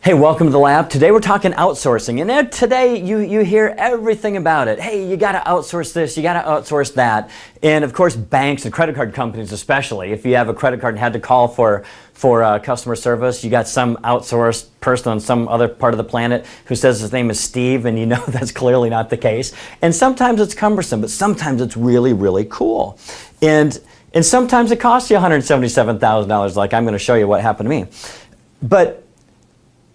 Hey, welcome to the lab. Today we're talking outsourcing, and then today you hear everything about it. Hey, you got to outsource this, you got to outsource that, and of course banks and credit card companies especially. If you have a credit card and had to call for customer service, you got some outsourced person on some other part of the planet who says his name is Steve, and you know that's clearly not the case. And sometimes it's cumbersome, but sometimes it's really, really cool. And sometimes it costs you $177,000, like I'm going to show you what happened to me. But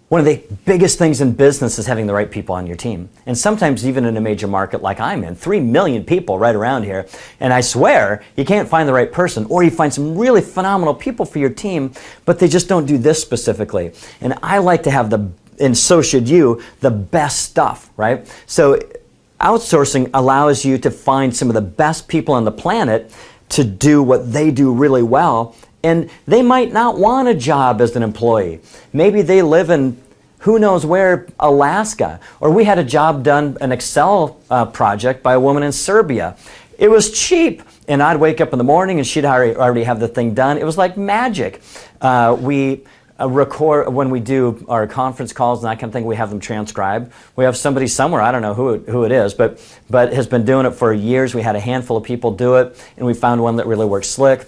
one of the biggest things in business is having the right people on your team. And sometimes even in a major market like I'm in, 3 million people right around here, and I swear you can't find the right person, or you find some really phenomenal people for your team, but they just don't do this specifically. And I like to have and so should you, the best stuff, right? So outsourcing allows you to find some of the best people on the planet to do what they do really well. And they might not want a job as an employee. Maybe they live in who knows where, Alaska. Or we had a job done, an Excel project by a woman in Serbia. It was cheap. And I'd wake up in the morning and she'd already have the thing done. It was like magic. We record, when we do our conference calls and that kind of thing, we have them transcribed. We have somebody somewhere, I don't know who it is, but has been doing it for years. We had a handful of people do it, and we found one that really works slick.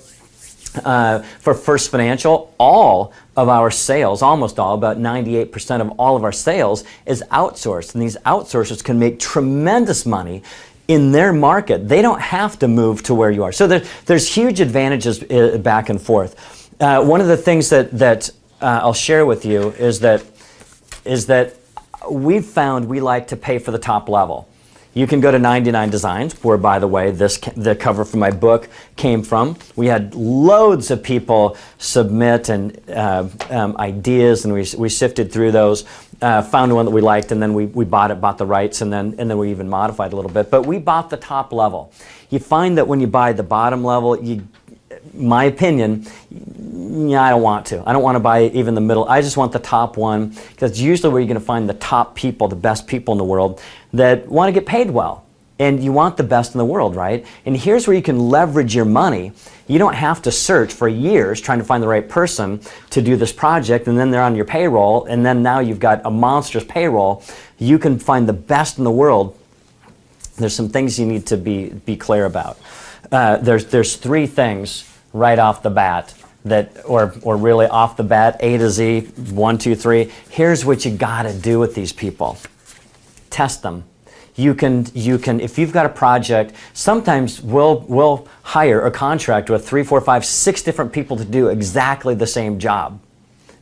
For First Financial, all of our sales, almost all, about 98% of all of our sales is outsourced. And these outsourcers can make tremendous money in their market. They don't have to move to where you are. So there's huge advantages back and forth. One of the things that I'll share with you is that we've found we like to pay for the top level. You can go to 99 Designs, where, by the way, the cover for my book came from. We had loads of people submit and ideas, and we sifted through those, found one that we liked, and then we bought the rights, and then we even modified a little bit. But we bought the top level. You find that when you buy the bottom level, my opinion, I don't want to. I don't want to buy even the middle. I just want the top one, because it's usually where you're going to find the top people, the best people in the world that want to get paid well. And you want the best in the world, right? And here's where you can leverage your money. You don't have to search for years trying to find the right person to do this project, and then they're on your payroll, and then now you've got a monstrous payroll. You can find the best in the world. There's some things you need to be clear about. There's 3 things right off the bat or really off the bat, A to Z, 1, 2, 3. Here's what you got to do with these people. Test them. You can if you've got a project, sometimes we'll hire or contract with 3, 4, 5, 6 different people to do exactly the same job,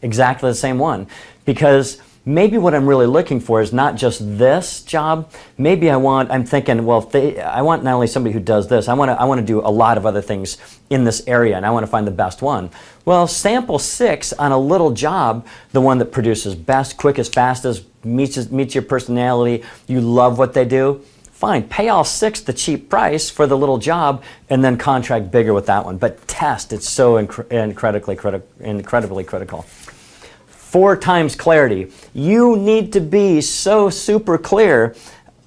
exactly the same one, because maybe what I'm really looking for is not just this job. Maybe I'm thinking, well, I want not only somebody who does this, I want to do a lot of other things in this area, and I want to find the best one. Well, sample 6 on a little job, the one that produces best, quickest, fastest, meets your personality, you love what they do. Fine, pay all 6 the cheap price for the little job, and then contract bigger with that one. But test, it's so incredibly critical. 4 times clarity. You need to be so super clear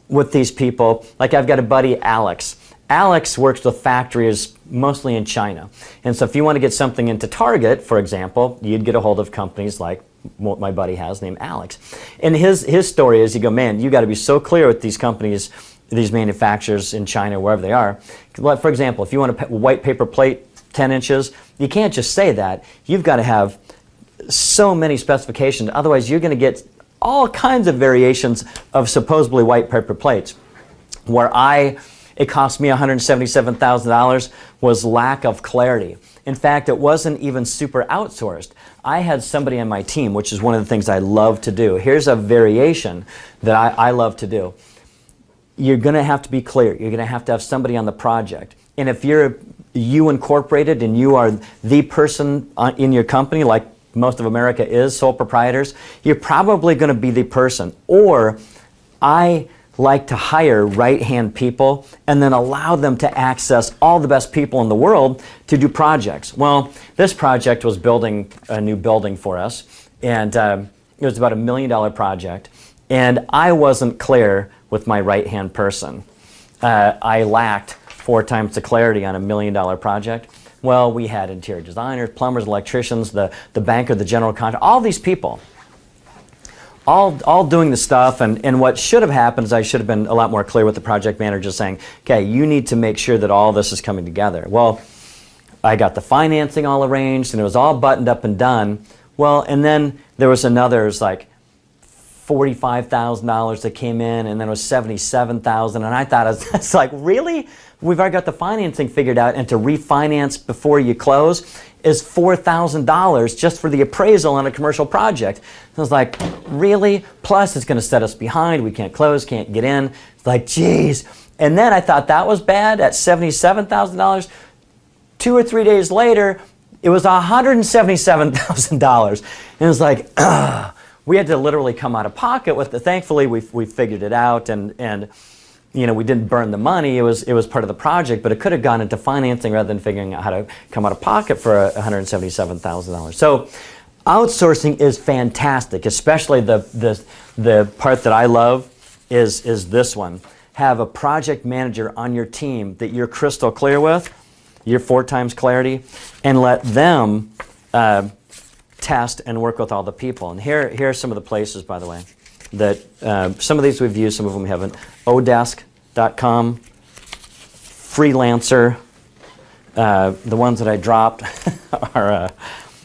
with these people. Like I've got a buddy, Alex. Alex works with factories mostly in China. And so if you want to get something into Target, for example, you'd get a hold of companies like what my buddy has named Alex. And his story is, you go, man, you got to be so clear with these companies, these manufacturers in China, wherever they are. For example, if you want a white paper plate, 10 inches, you can't just say that. You've got to have so many specifications, otherwise you're going to get all kinds of variations of supposedly white paper plates. Where it cost me $177,000 was lack of clarity. In fact, it wasn't even super outsourced. I had somebody on my team, which is one of the things I love to do. Here's a variation that I love to do. You're going to have to be clear. You're going to have somebody on the project. And if you incorporated and you are the person in your company, like most of America is, sole proprietors, you're probably going to be the person. Or I like to hire right-hand people and then allow them to access all the best people in the world to do projects. Well, this project was building a new building for us, and it was about $1 million project, and I wasn't clear with my right-hand person. I lacked 4 times the clarity on $1 million project. Well, we had interior designers, plumbers, electricians, the banker, the general contractor, all these people. all doing the stuff, and what should have happened is I should have been a lot more clear with the project manager saying, okay, you need to make sure that all this is coming together. Well, I got the financing all arranged, and it was all buttoned up and done. Well, and then there was another, it was like $45,000 that came in, and then it was $77,000, and I thought, it's like, really? We've already got the financing figured out, and to refinance before you close is $4,000 just for the appraisal on a commercial project. I was like, really? Plus, it's going to set us behind. We can't close, can't get in. It's like, geez. And then I thought that was bad at $77,000. 2 or 3 days later, it was $177,000. And it was like, we had to literally come out of pocket with the, thankfully we figured it out, and you know, we didn't burn the money. It was part of the project, but it could have gone into financing rather than figuring out how to come out of pocket for $177,000. So outsourcing is fantastic, especially the part that I love is this one. Have a project manager on your team that you're crystal clear with, your 4 times clarity, and let them test and work with all the people. And here are some of the places, by the way, that some of these we've used, some of them we haven't. Odesk.com, Freelancer. The ones that I dropped are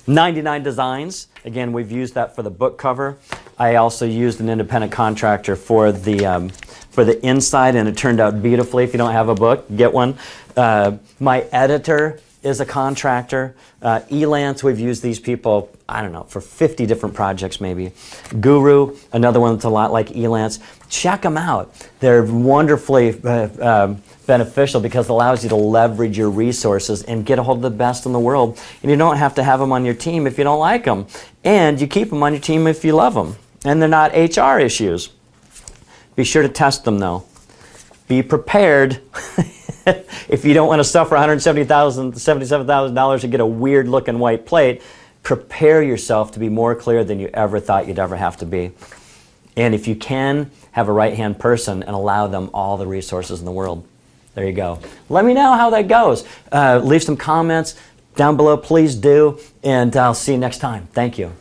99 Designs. Again, we've used that for the book cover. I also used an independent contractor for the inside, and it turned out beautifully. If you don't have a book, get one. My editor is a contractor. Elance, we've used these people, I don't know, for 50 different projects maybe. Guru, another one that's a lot like Elance. Check them out. They're wonderfully beneficial because it allows you to leverage your resources and get a hold of the best in the world. And you don't have to have them on your team if you don't like them. And you keep them on your team if you love them. And they're not HR issues. Be sure to test them though. Be prepared. If you don't want to suffer $177,000 to get a weird looking white plate, prepare yourself to be more clear than you ever thought you'd ever have to be. And if you can, have a right-hand person and allow them all the resources in the world. There you go. Let me know how that goes. Leave some comments down below, please do, and I'll see you next time. Thank you.